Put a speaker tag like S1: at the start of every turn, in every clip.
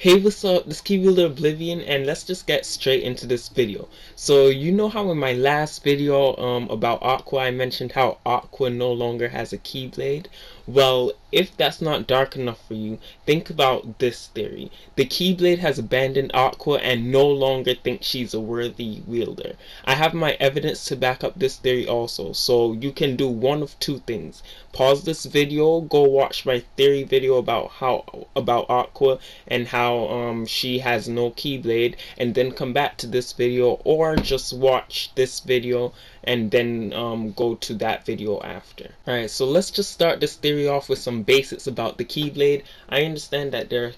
S1: Hey, what's up? This Keyblade Oblivion, and let's just get straight into this video. So you know how in my last video about Aqua I mentioned how Aqua no longer has a Keyblade? Well, if that's not dark enough for you, think about this theory. The Keyblade has abandoned Aqua and no longer thinks she's a worthy wielder. I have my evidence to back up this theory also, so you can do one of two things. Pause this video, go watch my theory video about Aqua and how she has no Keyblade, and then come back to this video, or just watch this video and then go to that video after. Alright, so let's just start this theory off with some basics about the Keyblade. I understand that there are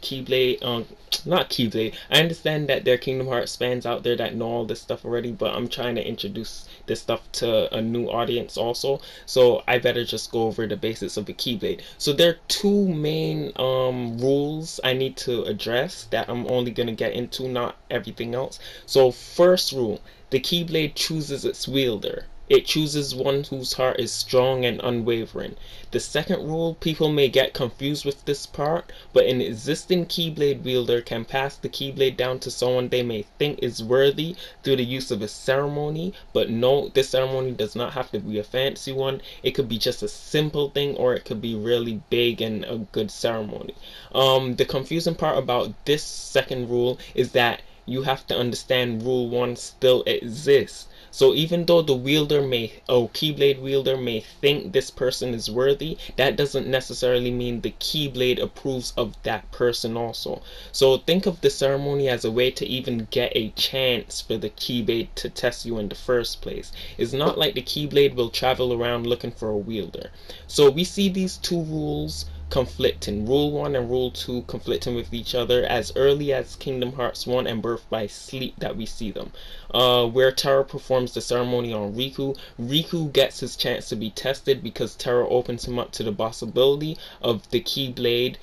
S1: I understand that there are Kingdom Hearts fans out there that know all this stuff already, but I'm trying to introduce this stuff to a new audience also, so I better just go over the basics of the Keyblade. So there are two main rules I need to address that I'm only going to get into, not everything else. So first rule, the Keyblade chooses its wielder. It chooses one whose heart is strong and unwavering. The second rule, people may get confused with this part, but an existing Keyblade wielder can pass the Keyblade down to someone they may think is worthy through the use of a ceremony. But no, this ceremony does not have to be a fancy one. It could be just a simple thing, or it could be really big and a good ceremony. The confusing part about this second rule is that you have to understand rule 1 still exists. So even though the Keyblade wielder may think this person is worthy, that doesn't necessarily mean the Keyblade approves of that person also. So think of the ceremony as a way to even get a chance for the Keyblade to test you in the first place. It's not like the Keyblade will travel around looking for a wielder. So we see these two rules conflicting, rule 1 and rule 2 conflicting with each other as early as Kingdom Hearts 1 and Birth by Sleep that we see them. Where Terra performs the ceremony on Riku, Riku gets his chance to be tested because Terra opens him up to the possibility of the Keyblade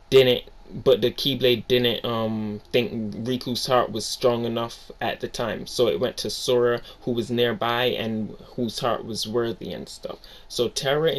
S1: the Keyblade didn't think Riku's heart was strong enough at the time, so it went to Sora, who was nearby and whose heart was worthy and stuff. So Terra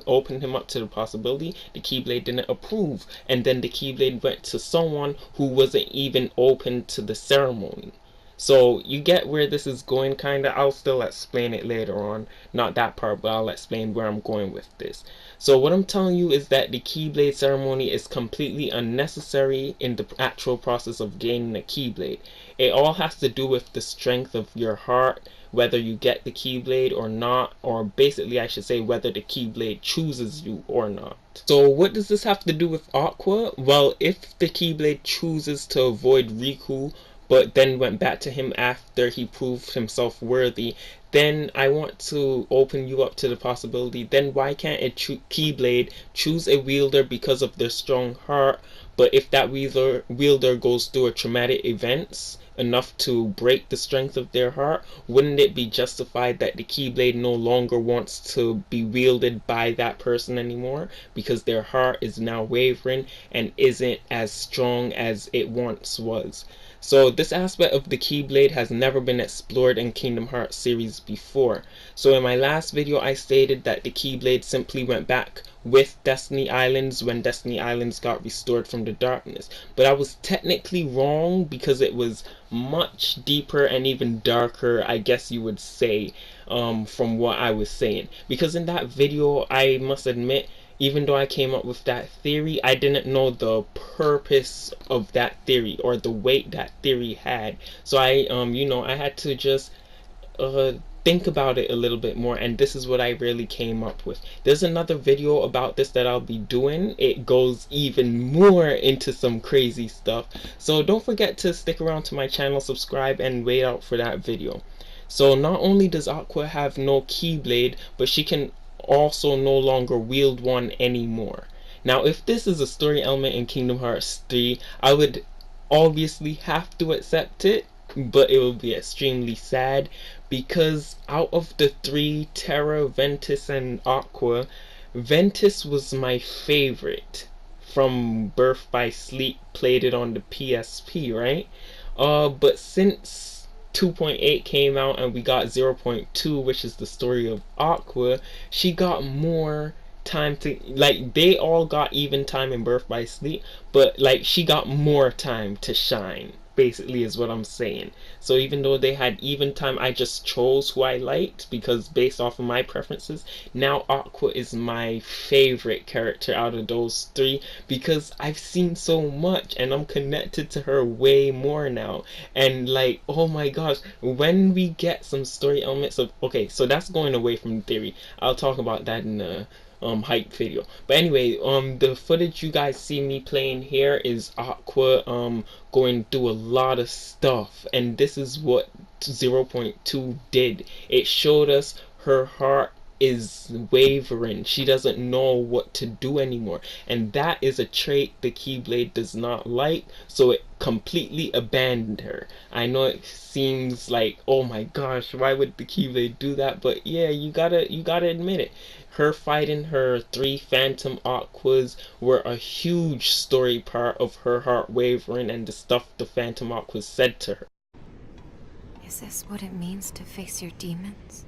S1: opened him up to the possibility. The Keyblade didn't approve, and then the Keyblade went to someone who wasn't even open to the ceremony. So you get where this is going, kinda. I'll still explain it later on. Not that part, but I'll explain where I'm going with this. So what I'm telling you is that the Keyblade ceremony is completely unnecessary in the actual process of gaining a Keyblade. It all has to do with the strength of your heart, whether you get the Keyblade or not, or basically I should say whether the Keyblade chooses you or not. So what does this have to do with Aqua? Well, if the Keyblade chooses to avoid Riku, but then went back to him after he proved himself worthy, then I want to open you up to the possibility, then why can't a Keyblade choose a wielder because of their strong heart, but if that wielder goes through a traumatic events enough to break the strength of their heart, wouldn't it be justified that the Keyblade no longer wants to be wielded by that person anymore because their heart is now wavering and isn't as strong as it once was? So this aspect of the Keyblade has never been explored in Kingdom Hearts series before. So in my last video I stated that the Keyblade simply went back with Destiny Islands when Destiny Islands got restored from the darkness. But I was technically wrong because it was much deeper and even darker, I guess you would say, from what I was saying. Because in that video, I must admit, even though I came up with that theory, I didn't know the purpose of that theory or the weight that theory had. So I had to just think about it a little bit more, and this is what I really came up with. There's another video about this that I'll be doing. It goes even more into some crazy stuff. So don't forget to stick around to my channel, subscribe, and wait out for that video. So not only does Aqua have no Keyblade, but she can also no longer wield one anymore. Now if this is a story element in Kingdom Hearts 3, I would obviously have to accept it, but it would be extremely sad because out of the three, Terra, Ventus, and Aqua, Ventus was my favorite from Birth by Sleep, played it on the PSP, right? But since 2.8 came out and we got 0.2, which is the story of Aqua, she got more time to, like, they all got even time in Birth by Sleep, but like she got more time to shine, basically, is what I'm saying. So even though they had even time, I just chose who I liked because based off of my preferences. Now Aqua is my favorite character out of those three because I've seen so much and I'm connected to her way more now. And like, oh my gosh, when we get some story elements of, okay, so that's going away from theory. I'll talk about that in the hype video. But anyway, the footage you guys see me playing here is Aqua going through a lot of stuff, and this is what 0.2 did. It showed us her heart is wavering. She doesn't know what to do anymore, and that is a trait the Keyblade does not like, so it completely abandoned her. I know it seems like, oh my gosh, why would the Keyblade do that? But yeah, you gotta admit it. Her fighting her three phantom aquas were a huge story part of her heart wavering and the stuff the phantom aquas said to her.
S2: Is this what it means to face your demons?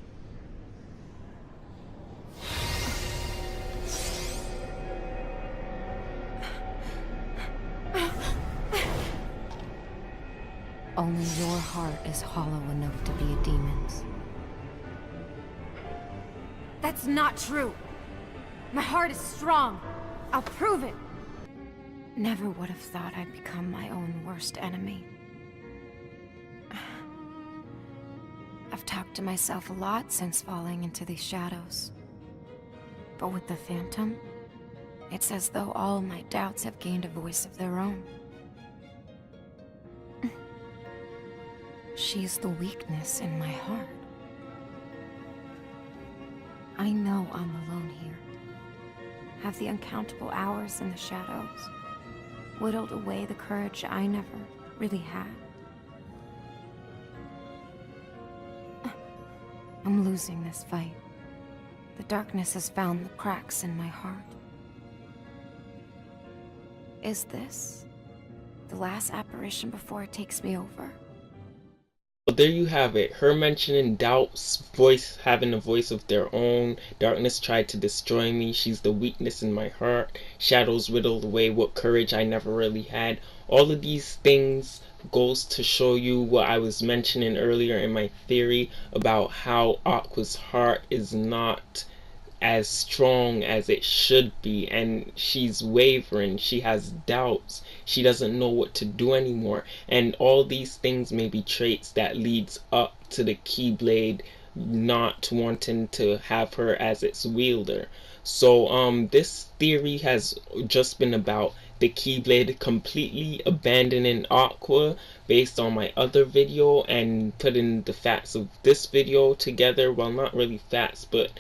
S2: Only your heart is hollow enough to be a demon's.
S3: That's not true. My heart is strong. I'll prove it.
S2: Never would have thought I'd become my own worst enemy. I've talked to myself a lot since falling into these shadows. But with the Phantom, it's as though all my doubts have gained a voice of their own. She's the weakness in my heart. I know I'm alone here. Have the uncountable hours in the shadows whittled away the courage I never really had? I'm losing this fight. The darkness has found the cracks in my heart. Is this the last apparition before it takes me over?
S1: So there you have it. Her mentioning doubts, voice having a voice of their own. Darkness tried to destroy me. She's the weakness in my heart. Shadows whittled away what courage I never really had. All of these things goes to show you what I was mentioning earlier in my theory about how Aqua's heart is not as strong as it should be, and she's wavering, she has doubts, she doesn't know what to do anymore, and all these things may be traits that leads up to the Keyblade not wanting to have her as its wielder. So this theory has just been about the Keyblade completely abandoning Aqua based on my other video and putting the facts of this video together. Well, not really facts, but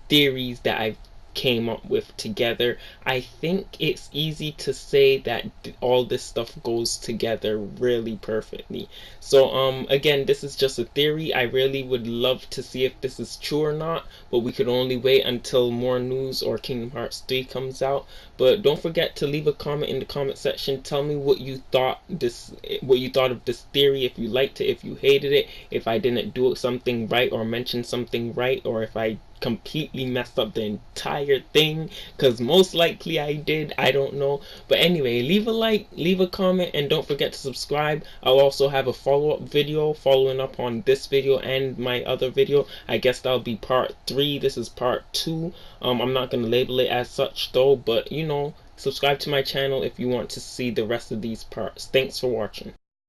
S1: theories that I came up with together. I think it's easy to say that all this stuff goes together really perfectly. So again, this is just a theory. I really would love to see if this is true or not, but we could only wait until more news or Kingdom Hearts 3 comes out. But don't forget to leave a comment in the comment section. Tell me what you thought of this theory, if you liked it, if you hated it, if I didn't do something right or mention something right, or if I completely messed up the entire thing, because most likely I did. I don't know. But anyway, leave a like, leave a comment, and don't forget to subscribe. I'll also have a follow-up video following up on this video and my other video. I guess that'll be part 3. This is part 2. I'm not going to label it as such though, but you know, subscribe to my channel if you want to see the rest of these parts. Thanks for watching.